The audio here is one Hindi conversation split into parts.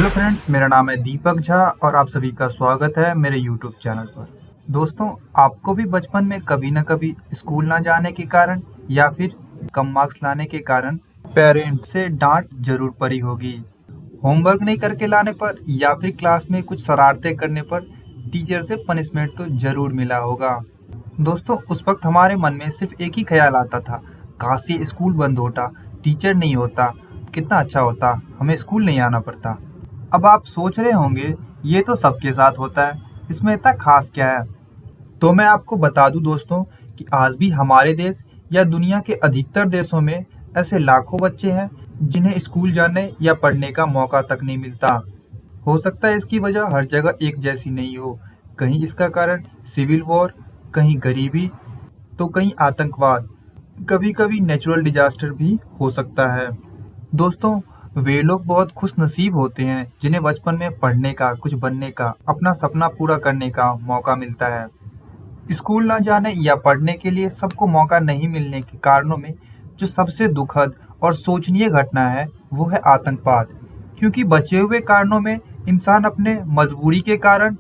हेलो फ्रेंड्स, मेरा नाम है दीपक झा और आप सभी का स्वागत है मेरे यूट्यूब चैनल पर। दोस्तों, आपको भी बचपन में कभी न कभी स्कूल ना जाने के कारण या फिर कम मार्क्स लाने के कारण पेरेंट्स से डांट जरूर पड़ी होगी। होमवर्क नहीं करके लाने पर या फिर क्लास में कुछ शरारतें करने पर टीचर से पनिशमेंट तो जरूर मिला होगा। दोस्तों, उस वक्त हमारे मन में सिर्फ एक ही ख्याल आता था, काश ये स्कूल बंद होता, टीचर नहीं होता, कितना अच्छा होता, हमें स्कूल नहीं आना पड़ता। अब आप सोच रहे होंगे, ये तो सबके साथ होता है, इसमें इतना खास क्या है। तो मैं आपको बता दूं दोस्तों कि आज भी हमारे देश या दुनिया के अधिकतर देशों में ऐसे लाखों बच्चे हैं जिन्हें स्कूल जाने या पढ़ने का मौका तक नहीं मिलता। हो सकता है इसकी वजह हर जगह एक जैसी नहीं हो। कहीं इसका कारण सिविल वॉर, कहीं गरीबी, तो कहीं आतंकवाद, कभी कभी नेचुरल डिजास्टर भी हो सकता है। दोस्तों, वे लोग बहुत खुश नसीब होते हैं जिन्हें बचपन में पढ़ने का, कुछ बनने का, अपना सपना पूरा करने का मौका मिलता है। स्कूल ना जाने या पढ़ने के लिए सबको मौका नहीं मिलने के कारणों में जो सबसे दुखद और शोचनीय घटना है वो है आतंकवाद। क्योंकि बचे हुए कारणों में इंसान अपने मजबूरी के कारण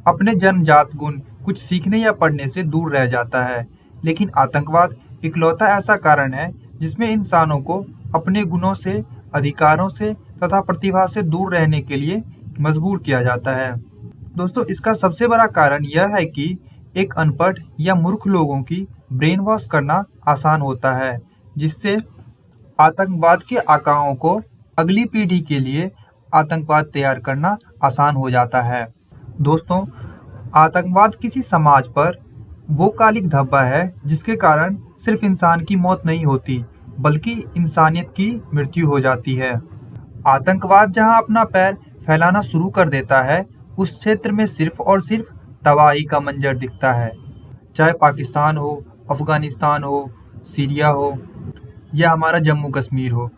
अपने जन्मजात गुण कुछ सीखने या पढ़ने से दूर रह जाता है, लेकिन आतंकवाद इकलौता ऐसा कारण है जिसमें इंसानों को अपने गुणों से, अधिकारों से तथा प्रतिभा से दूर रहने के लिए मजबूर किया जाता है। दोस्तों, इसका सबसे बड़ा कारण यह है कि एक अनपढ़ या मूर्ख लोगों की ब्रेन वॉश करना आसान होता है, जिससे आतंकवाद के आकाओं को अगली पीढ़ी के लिए आतंकवाद तैयार करना आसान हो जाता है। दोस्तों, आतंकवाद किसी समाज पर वो कालिक धब्बा है जिसके कारण सिर्फ इंसान की मौत नहीं होती बल्कि इंसानियत की मृत्यु हो जाती है। आतंकवाद जहां अपना पैर फैलाना शुरू कर देता है, उस क्षेत्र में सिर्फ और सिर्फ तबाही का मंजर दिखता है। चाहे पाकिस्तान हो, अफगानिस्तान हो, सीरिया हो या हमारा जम्मू कश्मीर हो,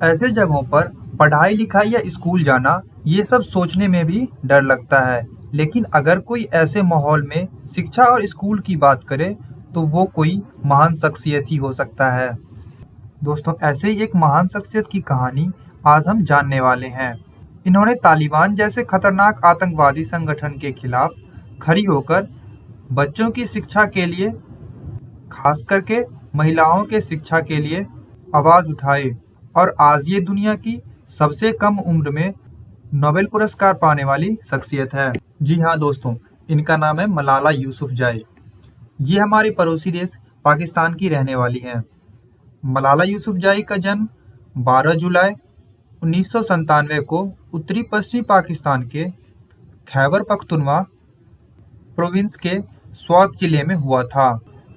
ऐसे जगहों पर पढ़ाई लिखाई या स्कूल जाना, ये सब सोचने में भी डर लगता है। लेकिन अगर कोई ऐसे माहौल में शिक्षा और स्कूल की बात करे तो वो कोई महान शख्सियत ही हो सकता है। दोस्तों, ऐसे ही एक महान शख्सियत की कहानी आज हम जानने वाले हैं। इन्होंने तालिबान जैसे खतरनाक आतंकवादी संगठन के खिलाफ खड़ी होकर बच्चों की शिक्षा के लिए, खास करके महिलाओं के शिक्षा के लिए आवाज उठाई और आज ये दुनिया की सबसे कम उम्र में नोबेल पुरस्कार पाने वाली शख्सियत है। जी हाँ दोस्तों, इनका नाम है मलाला यूसुफजई। ये हमारे पड़ोसी देश पाकिस्तान की रहने वाली हैं। मलाला यूसुफजई का जन्म 12 जुलाई 1997 को उत्तरी पश्चिमी पाकिस्तान के खैबर पख्तूनख्वा प्रोविंस के स्वत जिले में हुआ था।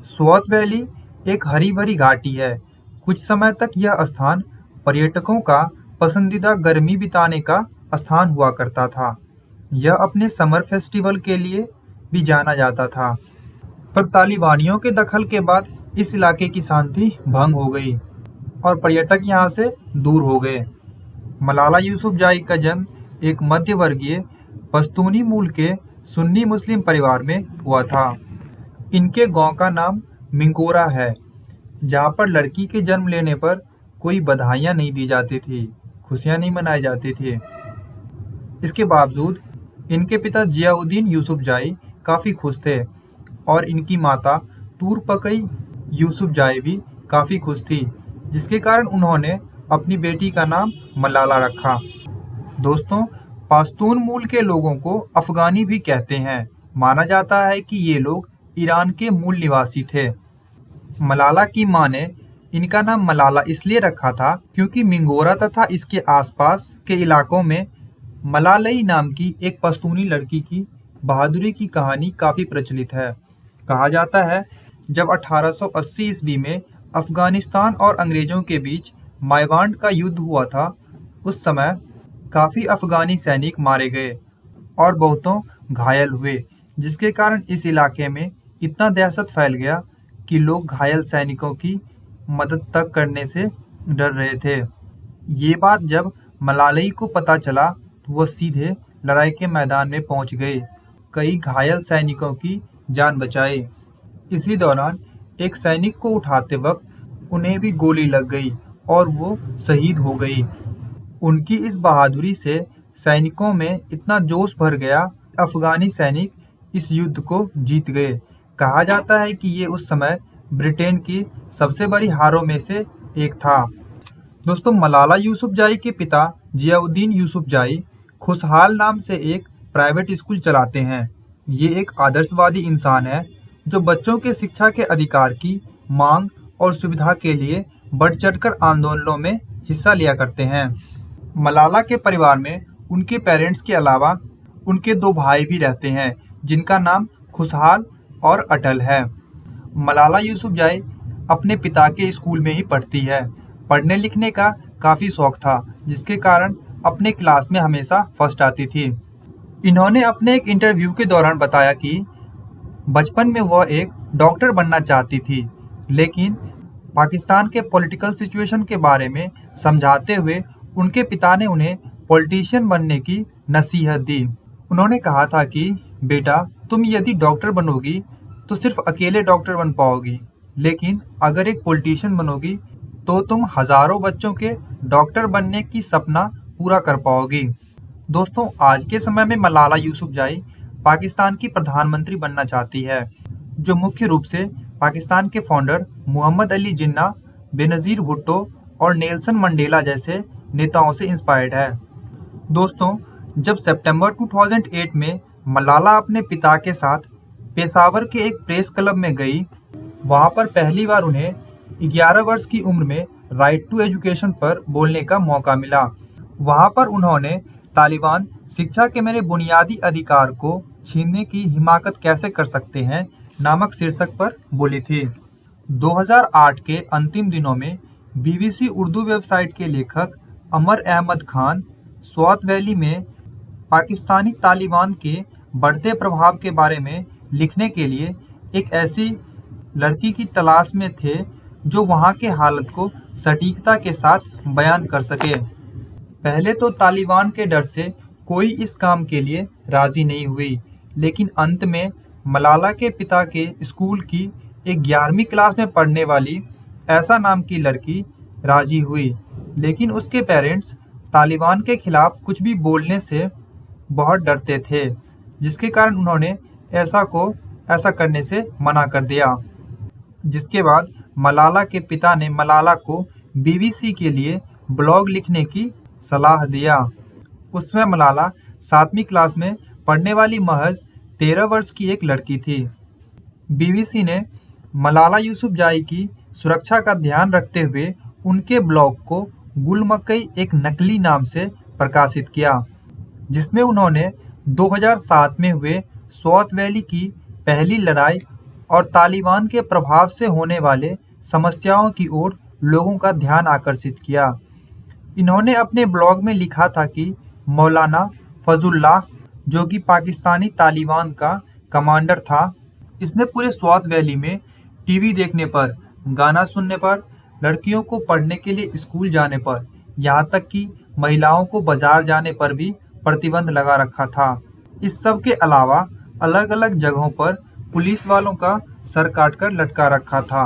स्वत वैली एक हरी भरी घाटी है। कुछ समय तक यह स्थान पर्यटकों का पसंदीदा गर्मी बिताने का स्थान हुआ करता था। यह अपने समर फेस्टिवल के लिए भी जाना जाता था, पर तालिबानियों के दखल के बाद इस इलाके की शांति भंग हो गई और पर्यटक यहाँ से दूर हो गए। मलाला यूसुफजई का जन्म एक मध्य वर्गीय पश्तूनी मूल के सुन्नी मुस्लिम परिवार में हुआ था। इनके गांव का नाम मिंगोरा है, जहाँ पर लड़की के जन्म लेने पर कोई बधाइयाँ नहीं दी जाती थी, खुशियाँ नहीं मनाई जाती थी। इसके बावजूद इनके पिता जियाउद्दीन यूसुफजई काफ़ी खुश थे और इनकी माता तूरपकई यूसुफजई भी काफ़ी खुश थी, जिसके कारण उन्होंने अपनी बेटी का नाम मलाला रखा। दोस्तों, पाश्तून मूल के लोगों को अफगानी भी कहते हैं। माना जाता है कि ये लोग ईरान के मूल निवासी थे। मलाला की मां ने इनका नाम मलाला इसलिए रखा था क्योंकि मिंगोरा तथा इसके आसपास के इलाकों में मलालई नाम की एक पश्तूनी लड़की की बहादुरी की कहानी काफ़ी प्रचलित है। कहा जाता है, जब 1880 ईस्वी में अफगानिस्तान और अंग्रेजों के बीच माइवांड का युद्ध हुआ था, उस समय काफ़ी अफगानी सैनिक मारे गए और बहुतों घायल हुए, जिसके कारण इस इलाके में इतना दहशत फैल गया कि लोग घायल सैनिकों की मदद तक करने से डर रहे थे। ये बात जब मलालई को पता चला तो वह सीधे लड़ाई के मैदान में पहुंच गए, कई घायल सैनिकों की जान बचाई। इसी दौरान एक सैनिक को उठाते वक्त उन्हें भी गोली लग गई और वो शहीद हो गई। उनकी इस बहादुरी से सैनिकों में इतना जोश भर गया, अफगानी सैनिक इस युद्ध को जीत गए। कहा जाता है कि ये उस समय ब्रिटेन की सबसे बड़ी हारों में से एक था। दोस्तों, मलाला यूसुफजाई के पिता जियाउद्दीन यूसुफजाई खुशहाल नाम से एक प्राइवेट स्कूल चलाते हैं। ये एक आदर्शवादी इंसान है जो बच्चों के शिक्षा के अधिकार की मांग और सुविधा के लिए बढ़ चढ़कर आंदोलनों में हिस्सा लिया करते हैं। मलाला के परिवार में उनके पेरेंट्स के अलावा उनके 2 भाई भी रहते हैं, जिनका नाम खुशहाल और अटल है। मलाला यूसुफजाई अपने पिता के स्कूल में ही पढ़ती है। पढ़ने लिखने का काफ़ी शौक था, जिसके कारण अपने क्लास में हमेशा फर्स्ट आती थी। इन्होंने अपने एक इंटरव्यू के दौरान बताया कि बचपन में वह एक डॉक्टर बनना चाहती थी, लेकिन पाकिस्तान के पॉलिटिकल सिचुएशन के बारे में समझाते हुए उनके पिता ने उन्हें पॉलिटिशियन बनने की नसीहत दी। उन्होंने कहा था कि बेटा, तुम यदि डॉक्टर बनोगी तो सिर्फ अकेले डॉक्टर बन पाओगी, लेकिन अगर एक पॉलिटिशियन बनोगी तो तुम हजारों बच्चों के डॉक्टर बनने की सपना पूरा कर पाओगी। दोस्तों, आज के समय में मलाला यूसुफजाई पाकिस्तान की प्रधानमंत्री बनना चाहती है, जो मुख्य रूप से पाकिस्तान के फाउंडर मोहम्मद अली जिन्ना, बेनज़ीर भुट्टो और नेल्सन मंडेला जैसे नेताओं से इंस्पायर्ड है। दोस्तों, जब सितंबर 2008 में मलाला अपने पिता के साथ पेशावर के एक प्रेस क्लब में गई, वहां पर पहली बार उन्हें 11 वर्ष की उम्र में राइट टू एजुकेशन पर बोलने का मौका मिला। वहां पर उन्होंने तालिबान शिक्षा के मेरे बुनियादी अधिकार को छीनने की हिमाकत कैसे कर सकते हैं नामक शीर्षक पर बोली थी। 2008 के अंतिम दिनों में BBC उर्दू वेबसाइट के लेखक अमर अहमद खान स्वात वैली में पाकिस्तानी तालिबान के बढ़ते प्रभाव के बारे में लिखने के लिए एक ऐसी लड़की की तलाश में थे जो वहां के हालत को सटीकता के साथ बयान कर सके। पहले तो तालिबान के डर से कोई इस काम के लिए राजी नहीं हुई, लेकिन अंत में मलाला के पिता के स्कूल की एक 11वीं क्लास में पढ़ने वाली ऐसा नाम की लड़की राजी हुई। लेकिन उसके पेरेंट्स तालिबान के खिलाफ कुछ भी बोलने से बहुत डरते थे, जिसके कारण उन्होंने ऐसा करने से मना कर दिया। जिसके बाद मलाला के पिता ने मलाला को BBC के लिए ब्लॉग लिखने की सलाह दिया। उसमें मलाला 7वीं क्लास में पढ़ने वाली महज 13 वर्ष की एक लड़की थी। BBC ने मलाला यूसुफजाई की सुरक्षा का ध्यान रखते हुए उनके ब्लॉग को गुल मकई एक नकली नाम से प्रकाशित किया, जिसमें उन्होंने 2007 में हुए स्वात वैली की पहली लड़ाई और तालिबान के प्रभाव से होने वाले समस्याओं की ओर लोगों का ध्यान आकर्षित किया। इन्होंने अपने ब्लॉग में लिखा था कि मौलाना फजलुल्लाह, जो कि पाकिस्तानी तालिबान का कमांडर था, इसने पूरे स्वात वैली में टीवी देखने पर, गाना सुनने पर, लड़कियों को पढ़ने के लिए स्कूल जाने पर, यहाँ तक कि महिलाओं को बाजार जाने पर भी प्रतिबंध लगा रखा था। इस सब के अलावा अलग अलग जगहों पर पुलिस वालों का सर काटकर लटका रखा था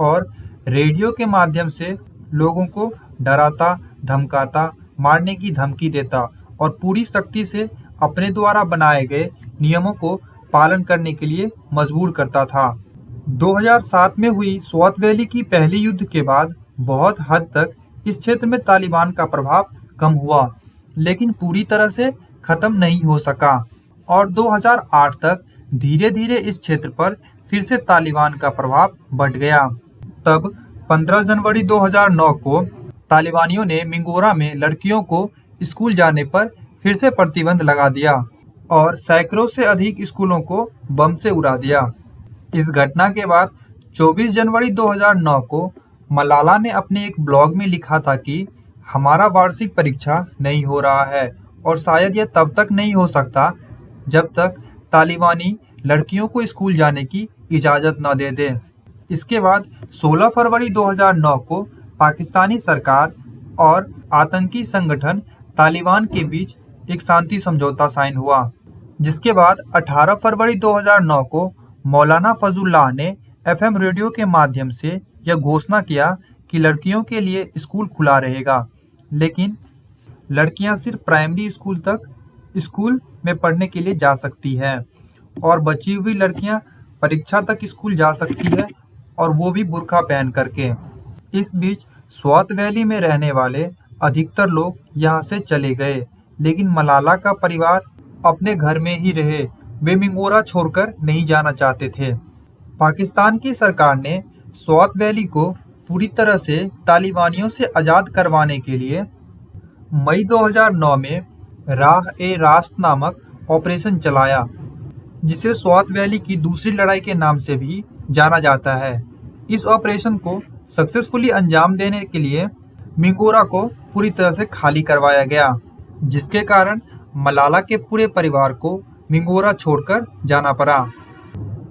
और रेडियो के माध्यम से लोगों को डराता, धमकाता, मारने की धमकी देता और पूरी सख्ती से अपने द्वारा बनाए गए नियमों को पालन करने के लिए मजबूर करता था। 2007 में हुई स्वात वैली की पहली युद्ध के बाद बहुत हद तक इस क्षेत्र में तालिबान का प्रभाव कम हुआ, लेकिन पूरी तरह से खत्म नहीं हो सका और 2008 तक धीरे धीरे इस क्षेत्र पर फिर से तालिबान का प्रभाव बढ़ गया। तब 15 जनवरी 2009 को तालिबानियों ने मिंगोरा में लड़कियों को स्कूल जाने पर फिर से प्रतिबंध लगा दिया और सैकड़ों से अधिक स्कूलों को बम से उड़ा दिया। इस घटना के बाद 24 जनवरी 2009 को मलाला ने अपने एक ब्लॉग में लिखा था कि हमारा वार्षिक परीक्षा नहीं हो रहा है और शायद यह तब तक नहीं हो सकता जब तक तालिबानी लड़कियों को स्कूल जाने की इजाज़त न दे दे। इसके बाद 16 फरवरी 2009 को पाकिस्तानी सरकार और आतंकी संगठन तालिबान के बीच एक शांति समझौता साइन हुआ, जिसके बाद 18 फरवरी 2009 को मौलाना फजलुल्लाह ने FM रेडियो के माध्यम से यह घोषणा किया कि लड़कियों के लिए स्कूल खुला रहेगा, लेकिन लड़कियां सिर्फ प्राइमरी स्कूल तक स्कूल में पढ़ने के लिए जा सकती है और बची हुई लड़कियां परीक्षा तक स्कूल जा सकती है, और वो भी बुर्का पहन करके। इस बीच स्वात वैली में रहने वाले अधिकतर लोग यहाँ से चले गए, लेकिन मलाला का परिवार अपने घर में ही रहे। वे मिंगोरा छोड़कर नहीं जाना चाहते थे। पाकिस्तान की सरकार ने स्वात वैली को पूरी तरह से तालिबानियों से आज़ाद करवाने के लिए मई 2009 में राह ए रास्त नामक ऑपरेशन चलाया, जिसे स्वात वैली की दूसरी लड़ाई के नाम से भी जाना जाता है। इस ऑपरेशन को सक्सेसफुली अंजाम देने के लिए मिंगोरा को पूरी तरह से खाली करवाया गया, जिसके कारण मलाला के पूरे परिवार को मिंगोरा छोड़कर जाना पड़ा।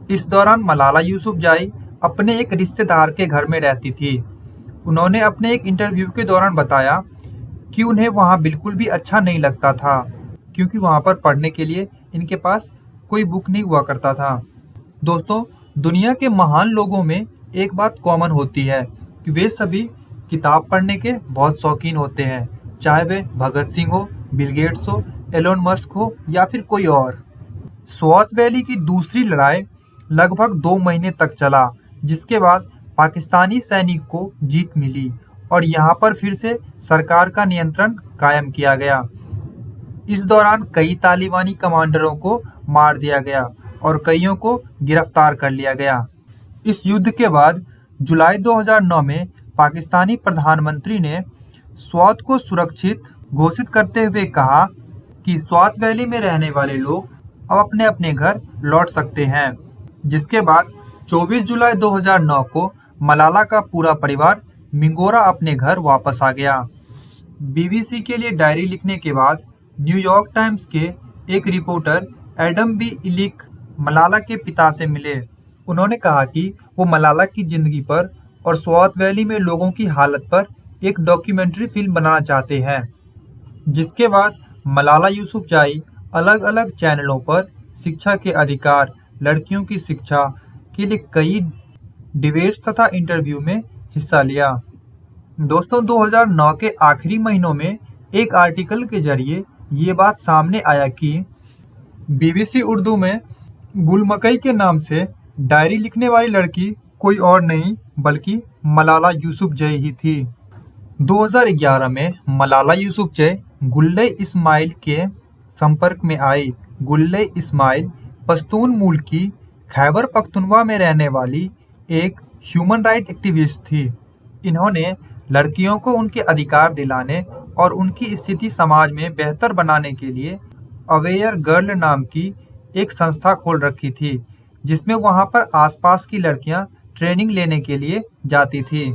इस दौरान मलाला यूसुफजई अपने एक रिश्तेदार के घर में रहती थी। उन्होंने अपने एक इंटरव्यू के दौरान बताया कि उन्हें वहाँ बिल्कुल भी अच्छा नहीं लगता था, क्योंकि वहाँ पर पढ़ने के लिए इनके पास कोई बुक नहीं हुआ करता था। दोस्तों, दुनिया के महान लोगों में एक बात कॉमन होती है कि वे सभी किताब पढ़ने के बहुत शौकीन होते हैं, चाहे वे भगत सिंह हो, बिल गेट्स हो, एलोन मस्क हो या फिर कोई और। स्वात वैली की दूसरी लड़ाई लगभग 2 महीने तक चला, जिसके बाद पाकिस्तानी सैनिक को जीत मिली और यहाँ पर फिर से सरकार का नियंत्रण कायम किया गया। इस दौरान कई तालिबानी कमांडरों को मार दिया गया और कईयों को गिरफ्तार कर लिया गया। इस युद्ध के बाद जुलाई 2009 में पाकिस्तानी प्रधानमंत्री ने स्वात को सुरक्षित घोषित करते हुए कहा कि स्वात वैली में रहने वाले लोग अब अपने अपने घर लौट सकते हैं। जिसके बाद 24 जुलाई 2009 को मलाला का पूरा परिवार मिंगोरा अपने घर वापस आ गया। बीबीसी के लिए डायरी लिखने के बाद न्यूयॉर्क टाइम्स के एक reporter Adam B Ellick Malala के पिता से मिले। उन्होंने कहा कि वो मलाला की ज़िंदगी पर और स्वात वैली में लोगों की हालत पर एक डॉक्यूमेंट्री फिल्म बनाना चाहते हैं। जिसके बाद मलाला यूसुफजई अलग अलग चैनलों पर शिक्षा के अधिकार, लड़कियों की शिक्षा के लिए कई डिबेट्स तथा इंटरव्यू में हिस्सा लिया। दोस्तों, 2009 के आखिरी महीनों में एक आर्टिकल के जरिए ये बात सामने आया कि बीबीसी उर्दू में गुल मकई के नाम से डायरी लिखने वाली लड़की कोई और नहीं बल्कि मलाला यूसुफजई ही थी। 2011 में मलाला यूसुफजई गुल्ले इस्माइल के संपर्क में आई। गुल्ले इस्माइल पश्तून मूल की खैबर पख्तूनख्वा में रहने वाली एक ह्यूमन राइट एक्टिविस्ट थी। इन्होंने लड़कियों को उनके अधिकार दिलाने और उनकी स्थिति समाज में बेहतर बनाने के लिए अवेयर गर्ल नाम की एक संस्था खोल रखी थी, जिसमें वहां पर आसपास की लड़कियां ट्रेनिंग लेने के लिए जाती थी।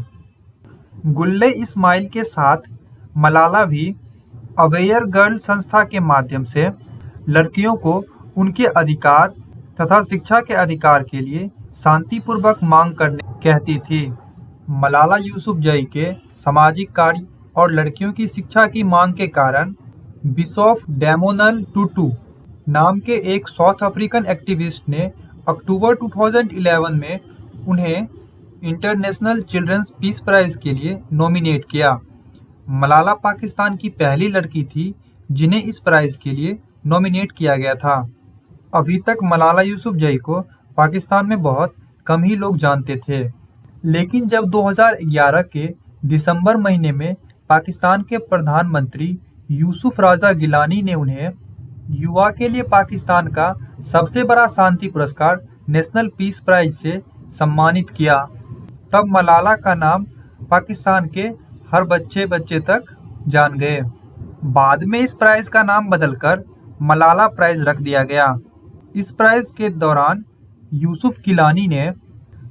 गुल्ले इस्माइल के साथ मलाला भी अवेयर गर्ल संस्था के माध्यम से लड़कियों को उनके अधिकार तथा शिक्षा के अधिकार के लिए शांतिपूर्वक मांग करने कहती थी। मलाला यूसुफजई के सामाजिक कार्य और लड़कियों की शिक्षा की मांग के कारण बिशप डेमोनल टुटू नाम के एक साउथ अफ्रीकन एक्टिविस्ट ने अक्टूबर 2011 में उन्हें इंटरनेशनल चिल्ड्रंस पीस प्राइज़ के लिए नॉमिनेट किया। मलाला पाकिस्तान की पहली लड़की थी जिन्हें इस प्राइज़ के लिए नॉमिनेट किया गया था। अभी तक मलाला यूसुफजई को पाकिस्तान में बहुत कम ही लोग जानते थे, लेकिन जब 2011 के दिसंबर महीने में पाकिस्तान के प्रधानमंत्री यूसुफ राजा गिलानी ने उन्हें युवा के लिए पाकिस्तान का सबसे बड़ा शांति पुरस्कार नेशनल पीस प्राइज से सम्मानित किया, तब मलाला का नाम पाकिस्तान के हर बच्चे तक जान गए। बाद में इस प्राइज का नाम बदलकर मलाला प्राइज रख दिया गया। इस प्राइज के दौरान यूसुफ गिलानी ने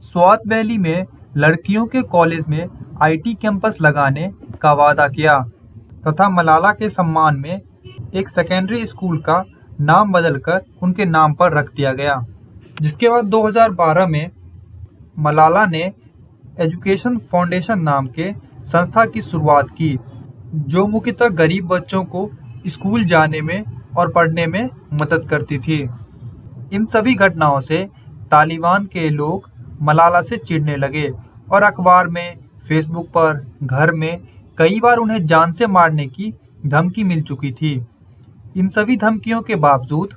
स्वात वैली में लड़कियों के कॉलेज में आईटी कैंपस लगाने का वादा किया तथा मलाला के सम्मान में एक सेकेंडरी स्कूल का नाम बदलकर उनके नाम पर रख दिया गया। जिसके बाद 2012 में मलाला ने एजुकेशन फाउंडेशन नाम के संस्था की शुरुआत की, जो मुख्यतः गरीब बच्चों को स्कूल जाने में और पढ़ने में मदद करती थी। इन सभी घटनाओं से तालिबान के लोग मलाला से चिढ़ने लगे और अखबार में, फेसबुक पर, घर में कई बार उन्हें जान से मारने की धमकी मिल चुकी थी। इन सभी धमकियों के बावजूद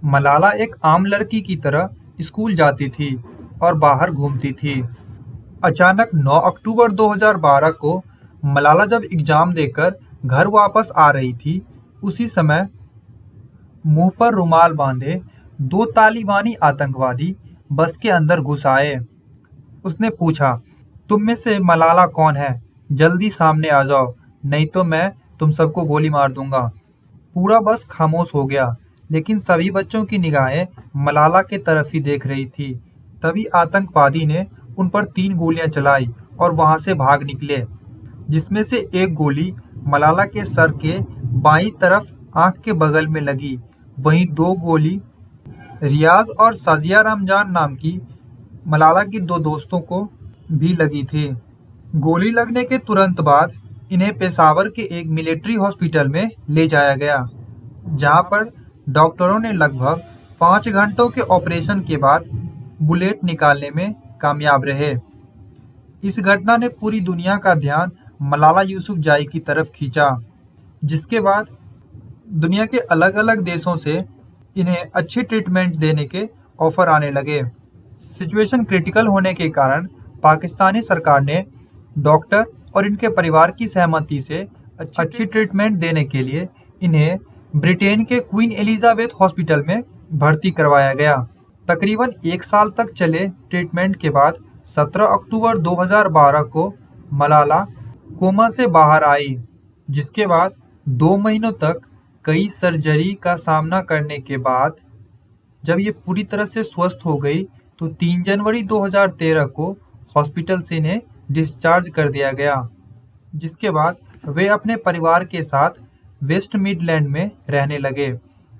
मलाला एक आम लड़की की तरह स्कूल जाती थी और बाहर घूमती थी। अचानक 9 अक्टूबर 2012 को मलाला जब एग्जाम देकर घर वापस आ रही थी, उसी समय मुंह पर रुमाल बांधे 2 तालिबानी आतंकवादी बस के अंदर घुस आए। उसने पूछा, तुम में से मलाला कौन है? जल्दी सामने आ जाओ, नहीं तो मैं तुम सबको गोली मार दूंगा। पूरा बस खामोश हो गया, लेकिन सभी बच्चों की निगाहें मलाला के तरफ ही देख रही थी। तभी आतंकवादी ने उन पर 3 गोलियां चलाई और वहां से भाग निकले, जिसमें से एक गोली मलाला के सर के बाईं तरफ आंख के बगल में लगी। वहीं 2 गोली रियाज और साजिया रमजान नाम की मलाला की 2 दोस्तों को भी लगी थी। गोली लगने के तुरंत बाद इन्हें पेशावर के एक मिलिट्री हॉस्पिटल में ले जाया गया, जहां पर डॉक्टरों ने लगभग 5 घंटों के ऑपरेशन के बाद बुलेट निकालने में कामयाब रहे। इस घटना ने पूरी दुनिया का ध्यान मलाला यूसुफजाई की तरफ खींचा, जिसके बाद दुनिया के अलग-अलग देशों से इन्हें अच्छे ट्रीटमेंट देने के ऑफर आने लगे। सिचुएशन क्रिटिकल होने के कारण पाकिस्तानी सरकार ने डॉक्टर और इनके परिवार की सहमति से अच्छी ट्रीटमेंट देने के लिए इन्हें ब्रिटेन के क्वीन एलिजाबेथ हॉस्पिटल में भर्ती करवाया गया। तकरीबन 1 साल तक चले ट्रीटमेंट के बाद 17 अक्टूबर 2012 को मलाला कोमा से बाहर आई, जिसके बाद 2 महीनों तक कई सर्जरी का सामना करने के बाद जब ये पूरी तरह से स्वस्थ हो गई तो 3 जनवरी 2013 को हॉस्पिटल से इन्हें डिस्चार्ज कर दिया गया, जिसके बाद वे अपने परिवार के साथ वेस्ट मिडलैंड में रहने लगे,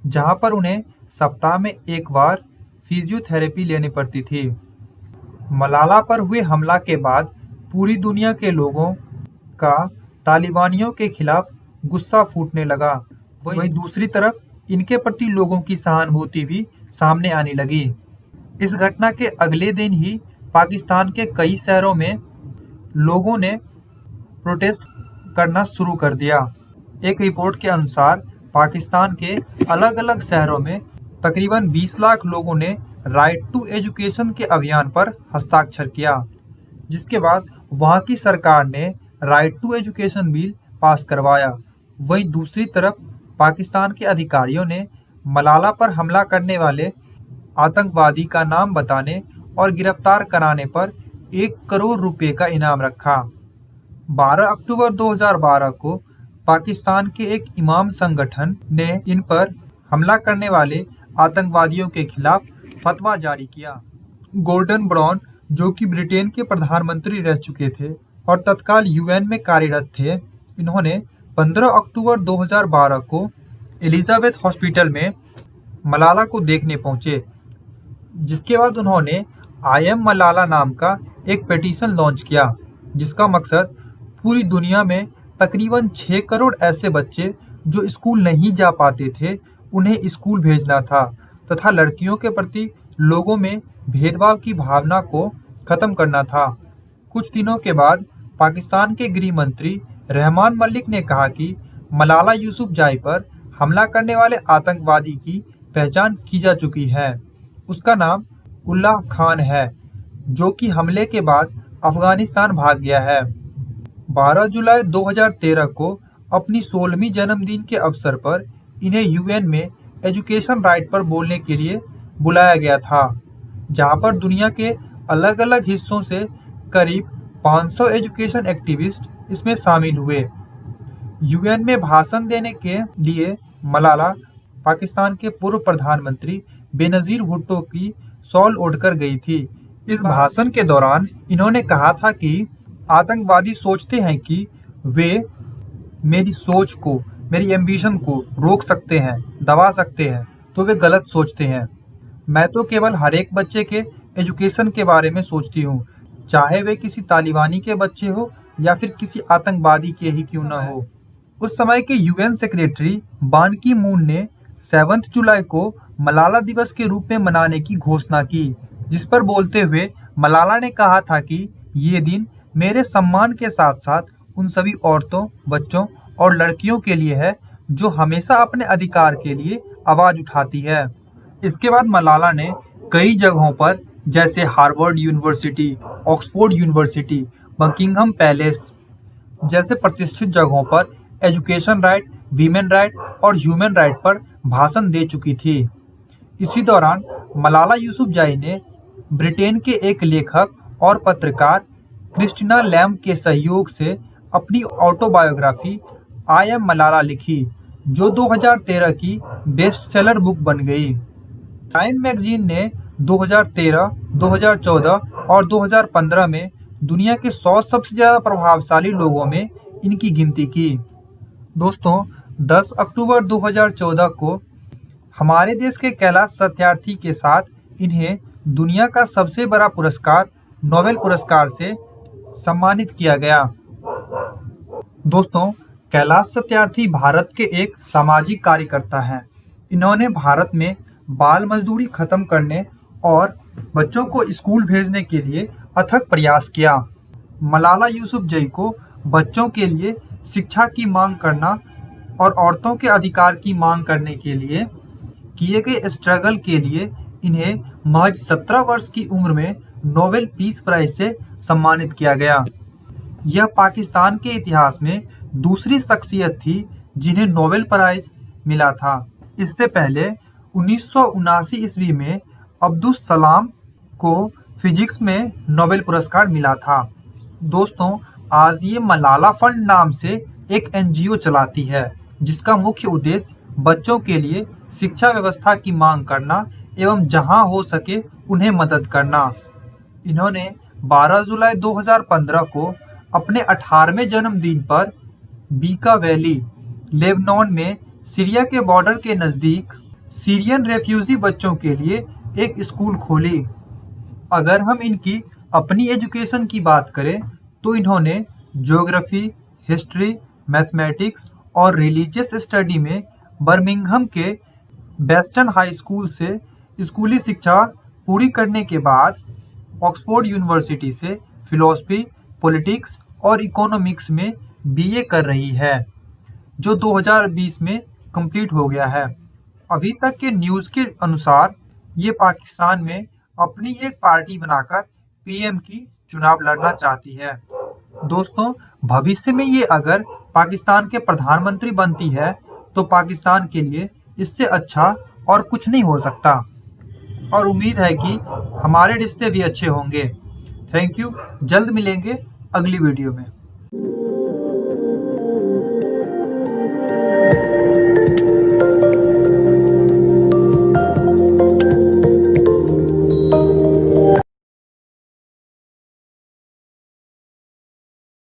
जहां पर उन्हें सप्ताह में 1 बार फिजियोथेरेपी लेनी पड़ती थी। मलाला पर हुए हमला के बाद पूरी दुनिया के लोगों का तालिबानियों के खिलाफ गुस्सा फूटने लगा। वहीं दूसरी तरफ इनके प्रति लोगों की सहानुभूति भी सामने आने लगी। इस घटना के अगले दिन ही पाकिस्तान के कई शहरों में लोगों ने प्रोटेस्ट करना शुरू कर दिया। एक रिपोर्ट के अनुसार पाकिस्तान के अलग-अलग शहरों में तकरीबन 20 लाख लोगों ने राइट टू एजुकेशन के अभियान पर हस्ताक्षर किया, जिसके बाद वहां की सरकार ने right to education bill pass करवाया। वहीं दूसरी तरफ पाकिस्तान के अधिकारियों ने मलाला पर हमला करने वाले आतंकवादी का नाम बताने और गिरफ्तार कराने पर 1 करोड़ रुपए का इनाम रखा। 12 अक्टूबर 2012 को पाकिस्तान के एक इमाम संगठन ने इन पर हमला करने वाले आतंकवादियों के खिलाफ फतवा जारी किया। गॉर्डन ब्राउन, जो कि ब्रिटेन के प्रधानमंत्री रह चुके थे और तत्काल यूएन में कार्यरत थे, इन्होंने 15 अक्टूबर 2012 को एलिजाबेथ हॉस्पिटल में मलाला को देखने पहुंचे, जिसके बाद उन्होंने आई एम मलाला नाम का एक पिटीशन लॉन्च किया, जिसका मकसद पूरी दुनिया में तकरीबन 6 करोड़ ऐसे बच्चे जो स्कूल नहीं जा पाते थे, उन्हें स्कूल भेजना था तथा लड़कियों के प्रति लोगों में भेदभाव की भावना को खत्म करना था। कुछ दिनों के बाद पाकिस्तान के गृह मंत्री रहमान मलिक ने कहा कि मलाला यूसुफजाई पर हमला करने वाले आतंकवादी की पहचान की जा चुकी है। उसका नाम उल्लाह खान है, जो कि हमले के बाद अफगानिस्तान भाग गया है। 12 जुलाई 2013 को अपनी 16वीं जन्मदिन के अवसर पर इन्हें यूएन में एजुकेशन राइट पर बोलने के लिए बुलाया गया था, जहां पर दुनिया के अलग-अलग हिस्सों से करीब 500 एजुकेशन एक्टिविस्ट इसमें शामिल हुए। यूएन में भाषण देने के लिए मलाला पाकिस्तान के पूर्व प्रधानमंत्री बेनजीर भुट्टो की शॉल ओढ़कर गई थी। इस भाषण के दौरान इन्होंने कहा था कि आतंकवादी सोचते हैं कि वे मेरी सोच को, मेरी एम्बिशन को रोक सकते हैं, दबा सकते हैं, तो वे गलत सोचते हैं। मैं तो केवल हर एक बच्चे के एजुकेशन के बारे में सोचती हूँ, चाहे वे किसी तालिबानी के बच्चे हो या फिर किसी आतंकवादी के ही क्यों ना हो। उस समय के यूएन सेक्रेटरी बान की मून ने 7 जुलाई को मलाला दिवस के रूप में मनाने की घोषणा की, जिस पर बोलते हुए मलाला ने कहा था कि ये दिन मेरे सम्मान के साथ साथ उन सभी औरतों, बच्चों और लड़कियों के लिए है जो हमेशा अपने अधिकार के लिए आवाज़ उठाती है। इसके बाद मलाला ने कई जगहों पर जैसे Harvard university, Oxford university, Buckingham palace जैसे प्रतिष्ठित जगहों पर एजुकेशन राइट, वीमेन राइट और ह्यूमन राइट पर भाषण दे चुकी थी। इसी दौरान मलाला यूसुफजई ने ब्रिटेन के एक लेखक और पत्रकार क्रिस्टिना लैम्ब के सहयोग से अपनी ऑटोबायोग्राफी आई एम मलाला लिखी, जो 2013 की बेस्ट सेलर बुक बन गई। टाइम मैगजीन ने 2013, 2014 और 2015 में दुनिया के 100 सबसे ज़्यादा प्रभावशाली लोगों में इनकी गिनती की। दोस्तों, 10 अक्टूबर 2014 को हमारे देश के कैलाश सत्यार्थी के साथ इन्हें दुनिया का सबसे बड़ा पुरस्कार नोबेल पुरस्कार से सम्मानित किया गया। दोस्तों, कैलाश सत्यार्थी भारत के एक सामाजिक कार्यकर्ता हैं। इन्होंने भारत में बाल मजदूरी खत्म करने और बच्चों को स्कूल भेजने के लिए अथक प्रयास किया। मलाला यूसुफजई को बच्चों के लिए शिक्षा की मांग करना और औरतों के अधिकार की मांग करने के लिए किए गए स्ट्रगल के लिए इन्हें महज 17 वर्ष की उम्र में नोबेल पीस प्राइज से सम्मानित किया गया। यह पाकिस्तान के इतिहास में दूसरी शख्सियत थी जिन्हें नोबेल प्राइज मिला था। इससे पहले 1979 ईस्वी में अब्दुल सलाम को फिजिक्स में नोबेल पुरस्कार मिला था। दोस्तों, आज ये मलाला फंड नाम से एक एनजीओ चलाती है जिसका मुख्य उद्देश्य बच्चों के लिए शिक्षा व्यवस्था की मांग करना एवं जहां हो सके उन्हें मदद करना। इन्होंने 12 जुलाई 2015 को अपने 18वें जन्मदिन पर बीका वैली, लेबनान में सीरिया के बॉर्डर के नज़दीक सीरियन रेफ्यूजी बच्चों के लिए एक स्कूल खोली। अगर हम इनकी अपनी एजुकेशन की बात करें तो इन्होंने ज्योग्राफी, हिस्ट्री, मैथमेटिक्स और रिलीजियस स्टडी में बर्मिंघम के बेस्टन हाई स्कूल से स्कूली शिक्षा पूरी करने के बाद ऑक्सफोर्ड यूनिवर्सिटी से फिलॉसफी, पॉलिटिक्स और इकोनॉमिक्स में बीए कर रही है, जो 2020 में कंप्लीट हो गया है। अभी तक के न्यूज़ के अनुसार ये पाकिस्तान में अपनी एक पार्टी बनाकर पीएम की चुनाव लड़ना चाहती है। दोस्तों, भविष्य में ये अगर पाकिस्तान के प्रधानमंत्री बनती है तो पाकिस्तान के लिए इससे अच्छा और कुछ नहीं हो सकता और उम्मीद है कि हमारे रिश्ते भी अच्छे होंगे। Thank you. जल्द मिलेंगे अगली वीडियो में।